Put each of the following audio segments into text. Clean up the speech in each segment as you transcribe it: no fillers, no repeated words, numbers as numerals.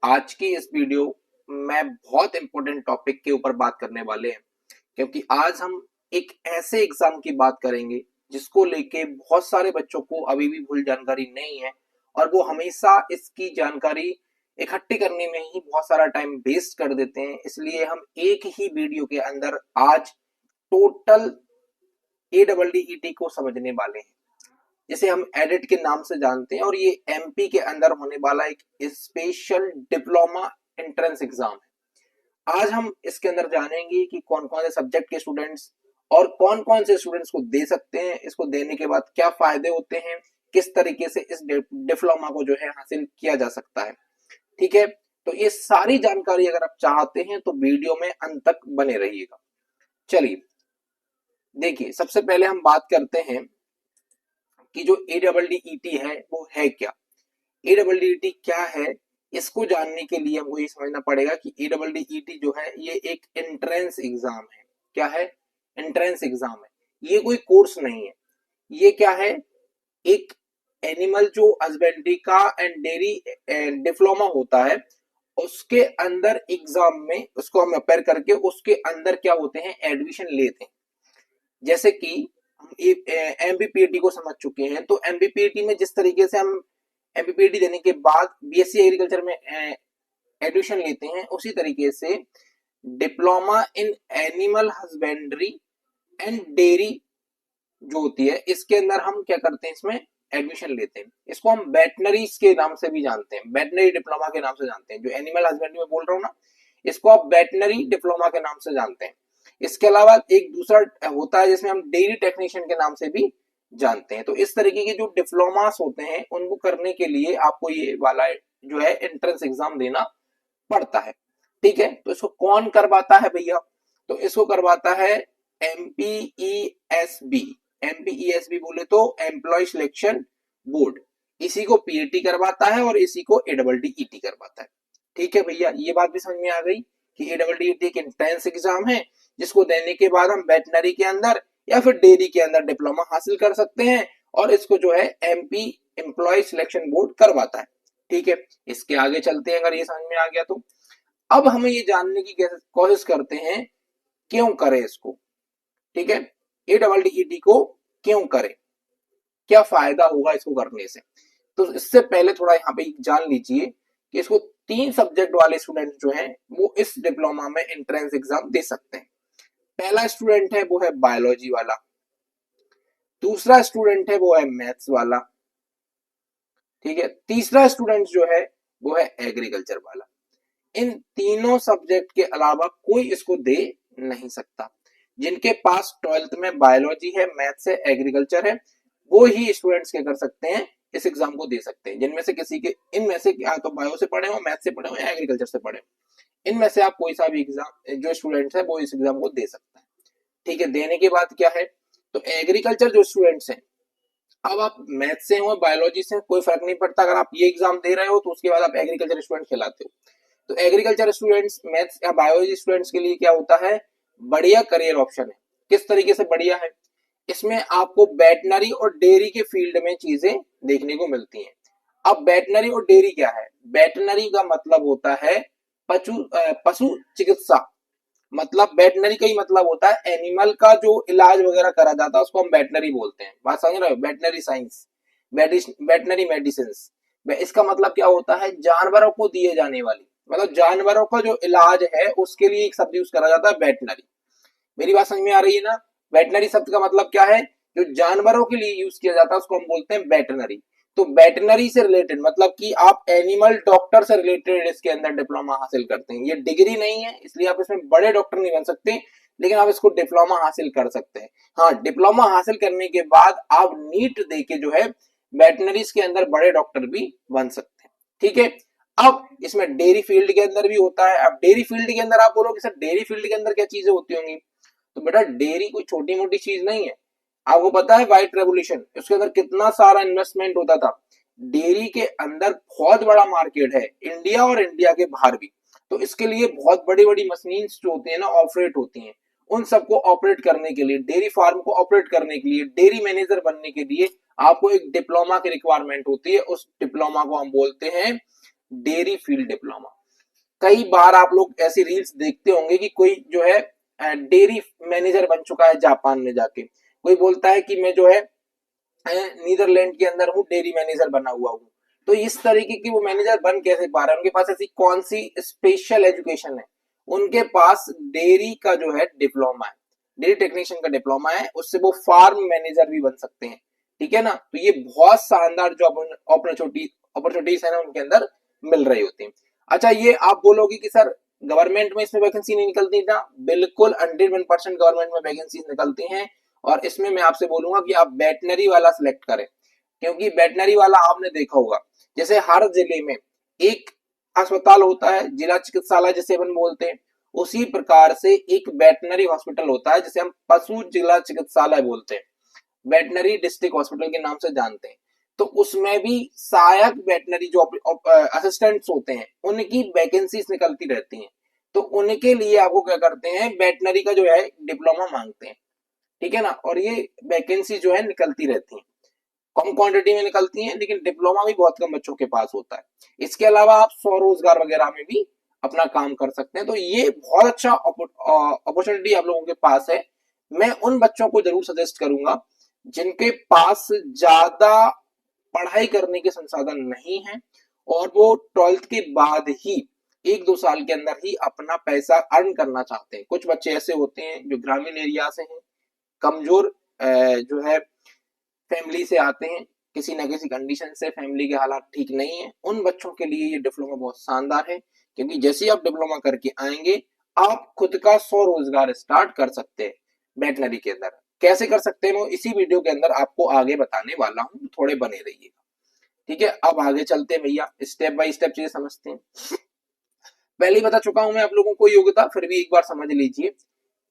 आज की इस वीडियो में बहुत इंपॉर्टेंट टॉपिक के ऊपर बात करने वाले हैं, क्योंकि आज हम एक ऐसे एग्जाम की बात करेंगे जिसको लेके बहुत सारे बच्चों को अभी भी फुल जानकारी नहीं है और वो हमेशा इसकी जानकारी इकट्ठी करने में ही बहुत सारा टाइम वेस्ट कर देते हैं। इसलिए हम एक ही वीडियो के अंदर आज टोटल AEET को समझने वाले हैं, जिसे हम एडिट के नाम से जानते हैं। और ये MP के अंदर होने वाला एक स्पेशल डिप्लोमा एंट्रेंस एग्जाम है। आज हम इसके अंदर जानेंगे कि कौन कौन से सब्जेक्ट के स्टूडेंट्स और कौन कौन से स्टूडेंट्स को दे सकते हैं, इसको देने के बाद क्या फायदे होते हैं, किस तरीके से इस डिप्लोमा को जो है हासिल किया जा सकता है। ठीक है, तो ये सारी जानकारी अगर आप चाहते हैं तो वीडियो में अंत तक बने रहिएगा। चलिए देखिए, सबसे पहले हम बात करते हैं कि जो AEET है वो है क्या। AEET क्या है, इसको जानने के लिए हमको ये समझना पड़ेगा कि AEET जो है ये एक एंट्रेंस एग्जाम है। क्या है? एंट्रेंस एग्जाम है। ये कोई कोर्स नहीं है। ये क्या है? एक एनिमल जो हस्बेंड्री का एंड डेयरी डिप्लोमा होता है, उसके अंदर एग्जाम में उसको हम अपेयर करके उसके अंदर क्या होते हैं, एडमिशन लेते हैं। जैसे कि MPPAT को समझ चुके हैं, तो MPPAT में जिस तरीके से हम MPPAT देने के बाद BSc एग्रीकल्चर में एडमिशन लेते हैं, उसी तरीके से diploma in animal husbandry and dairy जो होती है, इसके अंदर हम क्या करते हैं, इसमें एडमिशन लेते हैं। इसको हम वेटनरीज के नाम से भी जानते हैं, वेटनरी डिप्लोमा के नाम से जानते हैं। जो एनिमल हस्बेंड्री में बोल रहा हूँ ना, इसको आप वेटनरी डिप्लोमा के नाम से जानते हैं। इसके अलावा एक दूसरा होता है जिसमें हम डेयरी टेक्नीशियन के नाम से भी जानते हैं। तो इस तरीके के जो डिप्लोमास होते हैं, उनको करने के लिए आपको ये वाला जो है एंट्रेंस एग्जाम देना पड़ता है। ठीक है, तो इसको कौन करवाता है भैया? तो इसको करवाता है MPESB। MPESB बोले तो एम्प्लॉय सिलेक्शन बोर्ड। इसी को PAT करवाता है और इसी को AEET करवाता है। ठीक है भैया, ये बात भी समझ में आ गई कि AEET एक एंट्रेंस एग्जाम है जिसको देने के बाद हम वेटनरी के अंदर या फिर डेयरी के अंदर डिप्लोमा हासिल कर सकते हैं, और इसको जो है MP एम्प्लॉय सिलेक्शन बोर्ड करवाता है। ठीक है, इसके आगे चलते हैं। अगर ये समझ में आ गया तो अब हमें ये जानने की कोशिश करते हैं क्यों करें इसको। ठीक है, AEET को क्यों करें, क्या फायदा होगा इसको करने से। तो इससे पहले थोड़ा यहाँ पे जान लीजिए कि इसको 3 सब्जेक्ट वाले स्टूडेंट जो हैं वो इस डिप्लोमा में एंट्रेंस एग्जाम दे सकते हैं। पहला स्टूडेंट है वो है बायोलॉजी वाला, दूसरा स्टूडेंट है वो है मैथ्स वाला, ठीक है, तीसरा स्टूडेंट जो है वो है एग्रीकल्चर वाला। इन तीनों सब्जेक्ट के अलावा कोई इसको दे नहीं सकता। जिनके पास 12th में बायोलॉजी है, मैथ्स है, एग्रीकल्चर है, वो ही स्टूडेंट्स क्या कर सकते हैं, इस एग्जाम को दे सकते हैं। जिनमें से किसी के इनमें से या तो बायो से पढ़े हो, मैथ से पढ़े हो या एग्रीकल्चर से पढ़े हो, इनमें से आप कोई सा भी एग्जाम जो स्टूडेंट्स है वो इस एग्जाम को दे सकता है। ठीक है, देने के बाद क्या है, तो एग्रीकल्चर जो स्टूडेंट्स हैं, अब आप मैथ से हो बायोलॉजी से कोई फर्क नहीं पड़ता। अगर आप ये एग्जाम दे रहे हो तो उसके बाद आप एग्रीकल्चर स्टूडेंट कहलाते हो। तो एग्रीकल्चर स्टूडेंट्स, मैथ्स या बायोलॉजी स्टूडेंट्स के लिए क्या होता है, बढ़िया करियर ऑप्शन है। किस तरीके से बढ़िया है, इसमें आपको वेटनरी और डेयरी के फील्ड में चीजें देखने को मिलती हैं। अब वेटनरी और डेयरी क्या है? वेटनरी का मतलब होता है पशु चिकित्सा। मतलब वेटनरी का ही मतलब होता है एनिमल का जो इलाज वगैरह करा जाता है, उसको हम वेटनरी बोलते हैं। बात समझ रहे हो? Veterinary science, veterinary medicine. इसका मतलब क्या होता है, जानवरों को दिए जाने वाली, मतलब जानवरों का जो इलाज है उसके लिए एक शब्द यूज करा जाता है, वेटनरी। मेरी बात समझ में आ रही है ना? वेटनरी शब्द का मतलब क्या है, जो जानवरों के लिए यूज किया जाता है उसको हम बोलते हैं वेटनरी। तो वेटनरी से रिलेटेड मतलब कि आप एनिमल डॉक्टर से रिलेटेड इसके अंदर डिप्लोमा हासिल करते हैं। ये डिग्री नहीं है, इसलिए आप इसमें बड़े डॉक्टर नहीं बन सकते, लेकिन आप इसको डिप्लोमा हासिल कर सकते हैं। हाँ, डिप्लोमा हासिल करने के बाद आप नीट देके जो है वेटनरीज के अंदर बड़े डॉक्टर भी बन सकते हैं। ठीक है, अब इसमें डेयरी फील्ड के अंदर भी होता है। अब डेयरी फील्ड के अंदर आप बोलोगे सर डेयरी फील्ड के अंदर क्या चीजें होती होंगी, तो बेटा डेयरी कोई छोटी मोटी चीज नहीं है। आपको पता है व्हाइट रेवोल्यूशन, उसके अंदर कितना सारा इन्वेस्टमेंट होता था। डेयरी के अंदर बहुत बड़ा मार्केट है, इंडिया और इंडिया के बाहर भी। तो इसके लिए बहुत बड़ी बड़ी मशीन जो होती है ना, ऑपरेट होती हैं। उन सबको ऑपरेट करने के लिए, डेयरी फार्म को ऑपरेट करने के लिए, डेयरी मैनेजर बनने के लिए आपको एक डिप्लोमा की रिक्वायरमेंट होती है। उस डिप्लोमा को हम बोलते हैं डेयरी फील्ड डिप्लोमा। कई बार आप लोग ऐसी रील्स देखते होंगे कि कोई जो है डेयरी मैनेजर बन चुका है जापान में जाके, कोई बोलता है कि मैं जो है नीदरलैंड के अंदर हूँ, डेयरी मैनेजर बना हुआ हूँ। तो इस तरीके की वो मैनेजर बन कैसे पा रहे हैं? उनके पास ऐसी कौन सी स्पेशल एजुकेशन है? उनके पास डेयरी का जो है डिप्लोमा है, डेयरी टेक्नीशियन का डिप्लोमा है, उससे वो फार्म मैनेजर भी बन सकते हैं। ठीक है ना? तो ये बहुत शानदार जो अपॉर्चुनिटीज है ना उनके अंदर मिल रही होती है। अच्छा, ये आप बोलोगे कि सर गवर्नमेंट में इसमें वैकेंसी नहीं निकलती ना? बिल्कुल 101% गवर्नमेंट में वैकेंसी निकलती हैं। और इसमें मैं आपसे बोलूंगा कि आप वेटनरी वाला सिलेक्ट करें, क्योंकि वेटनरी वाला आपने देखा होगा, जैसे हर जिले में एक अस्पताल होता है, जिला चिकित्सालय जिसे अपन बोलते हैं, उसी प्रकार से एक वेटनरी हॉस्पिटल होता है जिसे हम पशु जिला चिकित्सालय बोलते हैं, वेटनरी डिस्ट्रिक्ट हॉस्पिटल के नाम से जानते हैं। तो उसमें भी सहायक वेटनरी जो असिस्टेंट्स होते हैं उनकी वैकेंसीज निकलती रहती हैं। तो उनके लिए आपको क्या करते हैं, वेटनरी का जो है डिप्लोमा मांगते हैं। ठीक है ना? और ये वैकेंसी जो है निकलती रहती है, कम क्वांटिटी में निकलती है, लेकिन डिप्लोमा भी बहुत कम बच्चों के पास होता है। इसके अलावा आप स्वरोजगार वगैरह में भी अपना काम कर सकते हैं। तो ये बहुत अच्छा अपॉर्चुनिटी आप लोगों के पास है। मैं उन बच्चों को जरूर सजेस्ट करूंगा जिनके पास ज्यादा पढ़ाई करने के संसाधन नहीं है और वो 12th के बाद ही 1-2 साल के अंदर ही अपना पैसा अर्न करना चाहते हैं। कुछ बच्चे ऐसे होते हैं जो ग्रामीण एरिया से हैं, कमजोर जो है फैमिली से आते हैं, किसी न किसी कंडीशन से फैमिली के हालात ठीक नहीं है। उन बच्चों के लिए ये डिप्लोमा बहुत शानदार है, क्योंकि जैसे ही आप डिप्लोमा करके आएंगे आप खुद का स्वरोजगार स्टार्ट कर सकते हैं वेटनरी के अंदर। कैसे कर सकते हैं वो इसी वीडियो के अंदर आपको आगे बताने वाला हूँ, थोड़े बने रहिएगा। ठीक है, अब आगे चलते हैं भैया, स्टेप बाय स्टेप चीजें समझते हैं। पहले ही बता चुका हूं मैं आप लोगों को योग्यता, फिर भी एक बार समझ लीजिए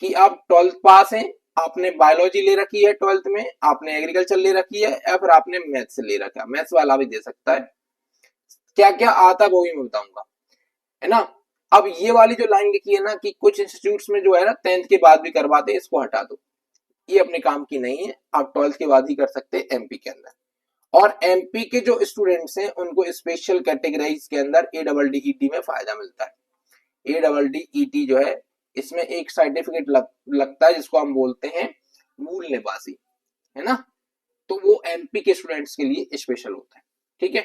कि आप 12th पास हैं, आपने बायोलॉजी ले रखी है 12th में, आपने एग्रीकल्चर ले रखी है, या फिर आपने मैथ्स ले रखा है। मैथ्स वाला भी दे सकता है। क्या क्या आता है वो भी मैं बताऊंगा, है ना? अब ये वाली जो लाइन लिखी है ना कि कुछ इंस्टीट्यूट्स में जो है ना 10th के बाद भी करवाते हैं, इसको हटा दो, ये अपने काम की नहीं है। आप 12th के बाद ही कर सकते हैं एमपी के अंदर। और एमपी के जो स्टूडेंट्स हैं उनको स्पेशल कैटेगराइज के अंदर ADDET में फायदा मिलता है। ADDET जो है, इसमें एक सर्टिफिकेट लगता है जिसको हम बोलते हैं मूल निवासी, है ना? तो वो एमपी के स्टूडेंट्स के लिए स्पेशल होता है। ठीक है,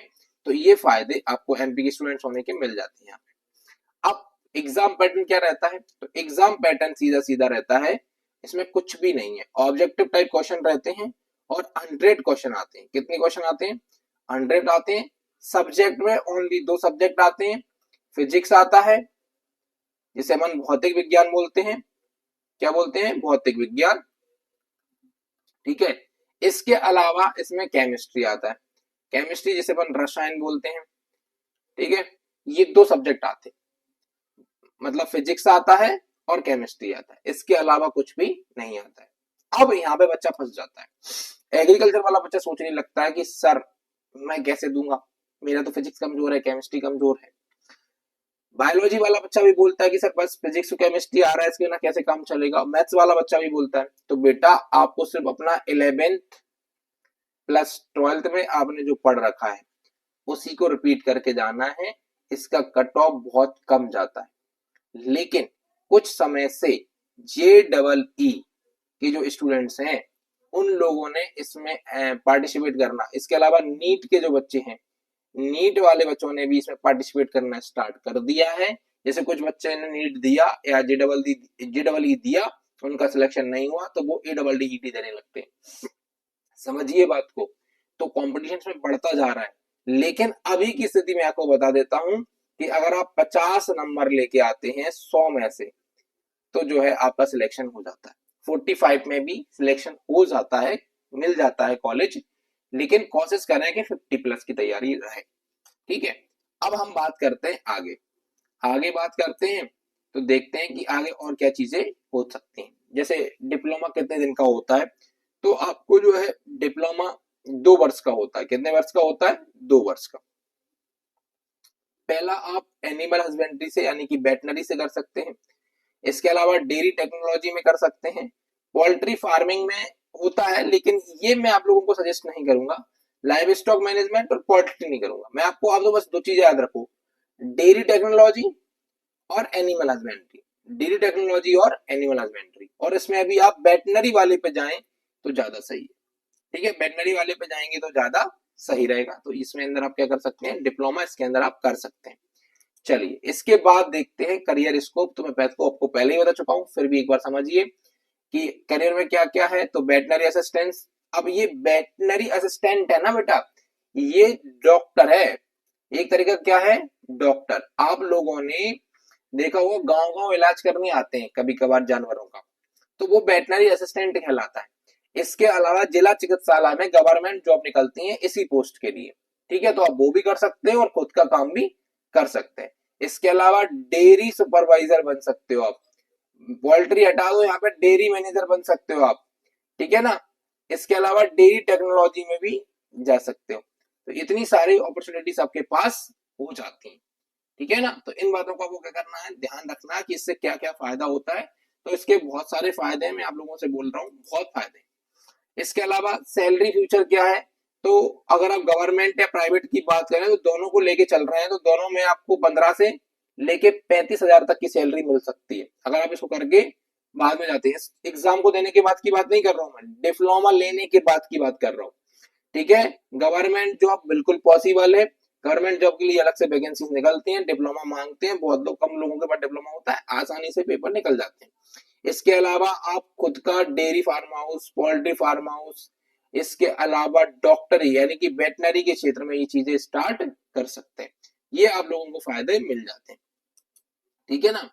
तो ये फायदे आपको एमपी के स्टूडेंट्स होने के मिल जाते हैं यहाँ पे। अब एग्जाम पैटर्न क्या रहता है? तो एग्जाम पैटर्न सीधा सीधा रहता है, इसमें कुछ भी नहीं है। ऑब्जेक्टिव टाइप क्वेश्चन रहते हैं और 100 क्वेश्चन आते हैं। कितने क्वेश्चन आते हैं? 100 आते हैं। सब्जेक्ट में ओनली 2 सब्जेक्ट आते हैं, फिजिक्स आता है जिसे हम भौतिक विज्ञान बोलते हैं। क्या बोलते हैं? भौतिक विज्ञान। ठीक है, इसके अलावा इसमें केमिस्ट्री आता है, केमिस्ट्री जिसे अपन रसायन बोलते हैं। ठीक है, ये 2 सब्जेक्ट आते हैं, मतलब फिजिक्स आता है और केमिस्ट्री आता है, इसके अलावा कुछ भी नहीं आता है। अब यहाँ पे बच्चा फंस जाता है। एग्रीकल्चर वाला बच्चा सोचने लगता है कि सर मैं कैसे दूंगा, मेरा तो फिजिक्स कमजोर है, केमिस्ट्री कमजोर है। बायोलॉजी वाला बच्चा भी बोलता है कि सर बस फिजिक्स और केमिस्ट्री आ रहा है, इसके बिना कैसे काम चलेगा। मैथ्स वाला बच्चा भी बोलता है। तो बेटा आपको सिर्फ अपना 11th प्लस 12th में आपने जो पढ़ रखा है उसी को रिपीट करके जाना है। इसका कट ऑफ बहुत कम जाता है, लेकिन कुछ समय से JEE के जो स्टूडेंट्स हैं उन लोगों ने इसमें पार्टिसिपेट करना, इसके अलावा नीट के जो बच्चे हैं, नीट वाले बच्चों ने भी इसमें पार्टिसिपेट करना स्टार्ट कर दिया है। जैसे कुछ बच्चे ने नीट दिया या JEE दिया, उनका सिलेक्शन नहीं हुआ तो वो ADDET देने लगते हैं। समझिए बात को। तो कॉम्पिटिशन में बढ़ता जा रहा है, लेकिन अभी की स्थिति में आपको बता देता हूं कि अगर आप 50 नंबर लेके आते हैं 100 में से, तो जो है आपका सिलेक्शन हो जाता है। 45 में भी सिलेक्शन हो जाता है, मिल जाता है कॉलेज, लेकिन कोशिश करें कि 50 प्लस की तैयारी रहे। ठीक है, अब हम बात करते हैं आगे बात करते हैं तो देखते हैं कि आगे और क्या चीजें हो सकती हैं। जैसे डिप्लोमा कितने दिन का होता है? तो आपको जो है डिप्लोमा 2 वर्ष का होता है। कितने वर्ष का होता है? 2 वर्ष का। पहला आप एनिमल हस्बेंड्री से यानी कि वेटनरी से कर सकते हैं। इसके अलावा डेयरी टेक्नोलॉजी में कर सकते हैं, पोल्ट्री फार्मिंग में होता है, लेकिन ये मैं आप लोगों को सजेस्ट नहीं करूंगा। लाइव स्टॉक मैनेजमेंट और पोल्ट्री नहीं करूंगा मैं। आप तो बस 2 चीजें याद रखो, डेयरी टेक्नोलॉजी और एनिमल हस्बेंड्री, डेयरी टेक्नोलॉजी और एनिमल हस्बेंड्री, और इसमें अभी आप वेटनरी वाले पे जाएं तो ज्यादा सही है। ठीक है, वेटनरी वाले पे जाएंगे तो ज्यादा सही रहेगा। तो इसमें अंदर आप क्या कर सकते हैं, डिप्लोमा इसके अंदर आप कर सकते हैं। चलिए इसके बाद देखते हैं करियर स्कोप। तो मैं आपको पहले ही बता चुका हूं, फिर भी एक बार समझिए कि करियर में क्या क्या है। तो वेटनरी असिस्टेंट, अब ये वेटनरी असिस्टेंट है ना बेटा, ये डॉक्टर है, एक तरीका क्या है, डॉक्टर। आप लोगों ने देखा होगा गांव गांव इलाज करने आते हैं कभी कभार जानवरों का, तो वो वेटनरी असिस्टेंट कहलाता है। इसके अलावा जिला चिकित्सालय में गवर्नमेंट जॉब निकलती है इसी पोस्ट के लिए। ठीक है, तो आप वो भी कर सकते हैं और खुद का काम भी कर सकते हैं। इसके अलावा डेयरी सुपरवाइजर बन सकते हो आप, पोल्ट्री हटा दो, यहाँ पे डेयरी मैनेजर बन सकते हो आप। ठीक है ना, इसके अलावा डेयरी टेक्नोलॉजी में भी जा सकते हो। तो इतनी सारी अपॉर्चुनिटीज आपके पास हो जाती हैं। ठीक है ना, तो इन बातों को आपको क्या करना है, ध्यान रखना है कि इससे क्या क्या फायदा होता है। तो इसके बहुत सारे फायदे हैं, मैं आप लोगों से बोल रहा हूँ, बहुत फायदे। इसके अलावा सैलरी फ्यूचर क्या है, तो अगर आप गवर्नमेंट या प्राइवेट की बात करें तो दोनों को लेके चल रहे हैं, तो दोनों में आपको 15 से लेके 35,000 तक की सैलरी मिल सकती है अगर आप इसको करके बाद में जाते हैं। एग्जाम को देने के बाद की बात नहीं कर रहा हूं मैं, डिप्लोमा लेने के बाद की बात कर रहा हूँ। ठीक है, गवर्नमेंट जॉब बिल्कुल पॉसिबल है। गवर्नमेंट जॉब के लिए अलग से वैकेंसीज निकलती हैं, डिप्लोमा मांगते हैं, बहुत लोग, कम लोगों के पास डिप्लोमा होता है, आसानी से पेपर निकल जाते हैं। इसके अलावा आप खुद का dairy farm house, poultry farm house, इसके अलावा डॉक्टरी यानी कि वेटनरी के क्षेत्र में ये चीजें स्टार्ट कर सकते हैं। ये आप लोगों को फायदे मिल जाते हैं। ठीक है ना,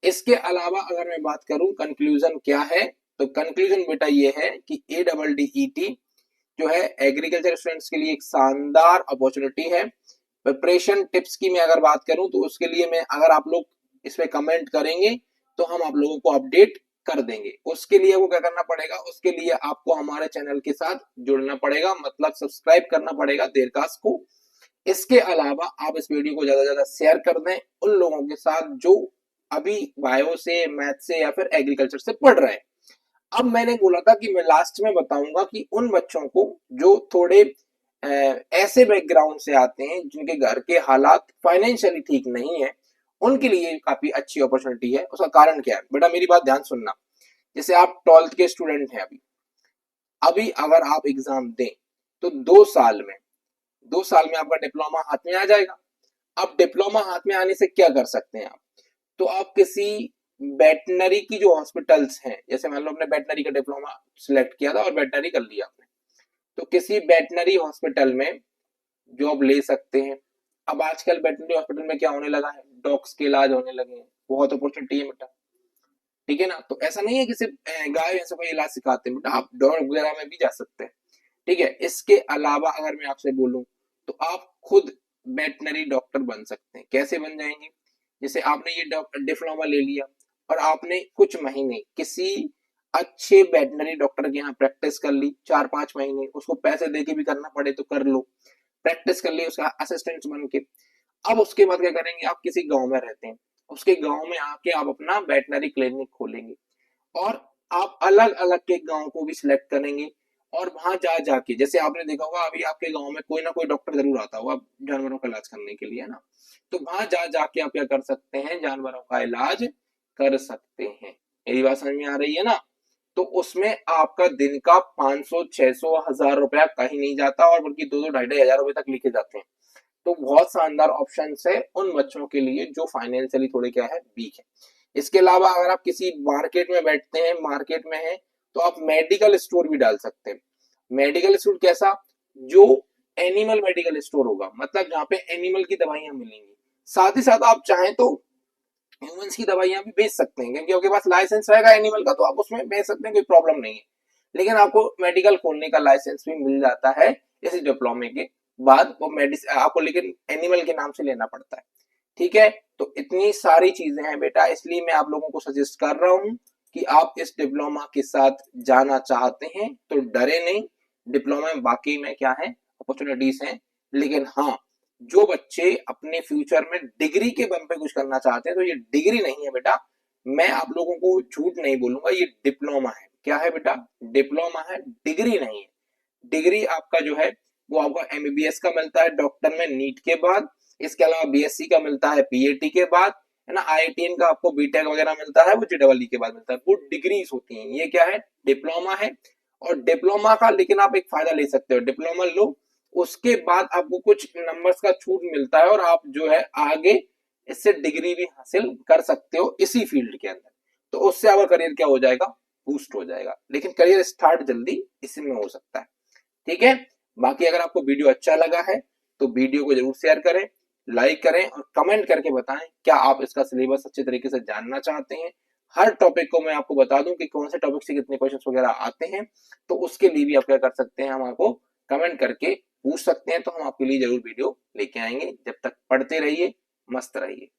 इसके अलावा अगर मैं बात करूं कंक्लूजन क्या है, तो कंक्लूजन बेटा ये है कि ADDET जो है एग्रीकल्चर स्टूडेंट्स के लिए एक शानदार अपॉर्चुनिटी है। प्रिपरेशन टिप्स की मैं अगर बात करूं तो उसके लिए मैं, अगर आप लोग इसमें कमेंट करेंगे तो हम आप लोगों को अपडेट कर देंगे। उसके लिए वो क्या करना पड़ेगा, उसके लिए आपको हमारे चैनल के साथ जुड़ना पड़ेगा, मतलब सब्सक्राइब करना पड़ेगा देरकास्ट को। इसके अलावा आप इस वीडियो को ज्यादा से ज्यादा शेयर कर दें उन लोगों के साथ जो अभी बायो से, मैथ से या फिर एग्रीकल्चर से पढ़ रहे हैं। अब मैंने बोला था कि मैं लास्ट में बताऊंगा कि उन बच्चों को जो थोड़े ऐसे बैकग्राउंड से आते हैं जिनके घर के हालात फाइनेंशियली ठीक नहीं है, उनके लिए काफी अच्छी अपॉर्चुनिटी है। उसका कारण क्या है बेटा, मेरी बात ध्यान सुनना। जैसे आप 12th के स्टूडेंट हैं, अभी अभी अगर आप एग्जाम दें तो 2 साल में आपका डिप्लोमा हाथ में आ जाएगा। अब डिप्लोमा हाथ में आने से क्या कर सकते हैं आप, तो आप किसी वेटनरी की जो हॉस्पिटल्स हैं, जैसे मान लो आपने वेटनरी का डिप्लोमा सिलेक्ट किया था और वेटनरी कर लिया आपने, तो किसी वेटनरी हॉस्पिटल में जॉब ले सकते हैं। अब आजकल वेटनरी हॉस्पिटल में क्या होने लगा है, डॉग्स के इलाज होने लगे हैं, बहुत अपॉर्चुनिटी है बेटा। ठीक है ना, तो ऐसा नहीं है कि सिर्फ गाय भैंसों का इलाज सिखाते हैं बेटा, आप डॉग वगैरह में भी जा सकते हैं। ठीक है, इसके अलावा अगर मैं आपसे बोलूं तो आप खुद वेटनरी डॉक्टर बन सकते हैं। कैसे बन जाएंगे, जैसे आपने ये डिप्लोमा ले लिया और आपने कुछ महीने किसी अच्छे वेटनरी डॉक्टर के यहाँ प्रैक्टिस कर ली, 4-5 महीने, उसको पैसे दे के भी करना पड़े तो कर लो, प्रैक्टिस कर ली उसका असिस्टेंट बन के। अब उसके बाद क्या करेंगे, आप किसी गांव में रहते हैं, उसके गांव में आके आप अपना वेटनरी क्लिनिक खोलेंगे और आप अलग अलग के गांव को भी सिलेक्ट करेंगे और वहां जा जाके, जैसे आपने देखा होगा अभी आपके गांव में कोई ना कोई डॉक्टर जरूर आता होगा जानवरों का इलाज करने के लिए, है ना, तो वहां जा जाके आप क्या कर सकते हैं, जानवरों का इलाज कर सकते हैं। मेरी बात समझ में आ रही है ना, तो उसमें आपका दिन का 500, 600, 1000 रुपया कहीं नहीं जाता और बल्कि 2-2, 2,500 रुपए तक लिखे जाते हैं। तो बहुत शानदार ऑप्शन है उन बच्चों के लिए जो फाइनेंशियली थोड़े क्या है, वीक है। इसके अलावा अगर आप किसी मार्केट में बैठते हैं, मार्केट में है, तो आप मेडिकल स्टोर भी डाल सकते हैं। मेडिकल स्टोर कैसा, जो एनिमल मेडिकल स्टोर होगा, मतलब जहां पे एनिमल की दवाइयां मिलेंगी, साथ ही साथ आप चाहें तो ह्यूमंस की दवाइयां भी बेच सकते हैं, क्योंकि आपके पास लाइसेंस रहेगा एनिमल का, तो आप उसमें बेच सकते हैं, कोई प्रॉब्लम नहीं है। लेकिन आपको मेडिकल खोलने का लाइसेंस भी मिल जाता है इस डिप्लोमे के बाद, वो मेडिसिन आपको लेकिन एनिमल के नाम से लेना पड़ता है। ठीक है, तो इतनी सारी चीजें हैं बेटा, इसलिए मैं आप लोगों को सजेस्ट कर रहा हूं कि आप इस डिप्लोमा के साथ जाना चाहते हैं तो डरे नहीं। डिप्लोमा में बाकी में क्या है, अपॉर्चुनिटीज हैं। लेकिन हाँ, जो बच्चे अपने फ्यूचर में डिग्री के बम पे कुछ करना चाहते हैं, तो ये डिग्री नहीं है बेटा, मैं आप लोगों को झूठ नहीं बोलूंगा, ये डिप्लोमा है। क्या है बेटा, डिप्लोमा है, डिग्री नहीं है। डिग्री आपका जो है वो आपका MBBS का मिलता है डॉक्टर में नीट के बाद, इसके अलावा बीएससी का मिलता है पीएटी के बाद, है ना। आईआईटीएन का आपको बीटेक वगैरह मिलता है, वो जेईई के बाद मिलता है। वो डिग्रीज होती हैं, ये क्या है, डिप्लोमा है। और डिप्लोमा का लेकिन आप एक फायदा ले सकते हो, डिप्लोमा लो, उसके बाद आपको कुछ नंबर्स का छूट मिलता है और आप जो है आगे इससे डिग्री भी हासिल कर सकते हो इसी फील्ड के अंदर। तो उससे आपका करियर क्या हो जाएगा, बूस्ट हो जाएगा। लेकिन करियर स्टार्ट जल्दी इसी में हो सकता है, ठीक है। बाकी अगर आपको वीडियो अच्छा लगा है तो वीडियो को जरूर शेयर करें, लाइक करें और कमेंट करके बताएं क्या आप इसका सिलेबस अच्छे तरीके से जानना चाहते हैं। हर टॉपिक को मैं आपको बता दूं कि कौन से टॉपिक से कितने क्वेश्चंस वगैरह आते हैं, तो उसके लिए भी आप क्या कर सकते हैं, हम आपको कमेंट करके पूछ सकते हैं, तो हम आपके लिए जरूर वीडियो लेके आएंगे। जब तक पढ़ते रहिए, मस्त रहिए।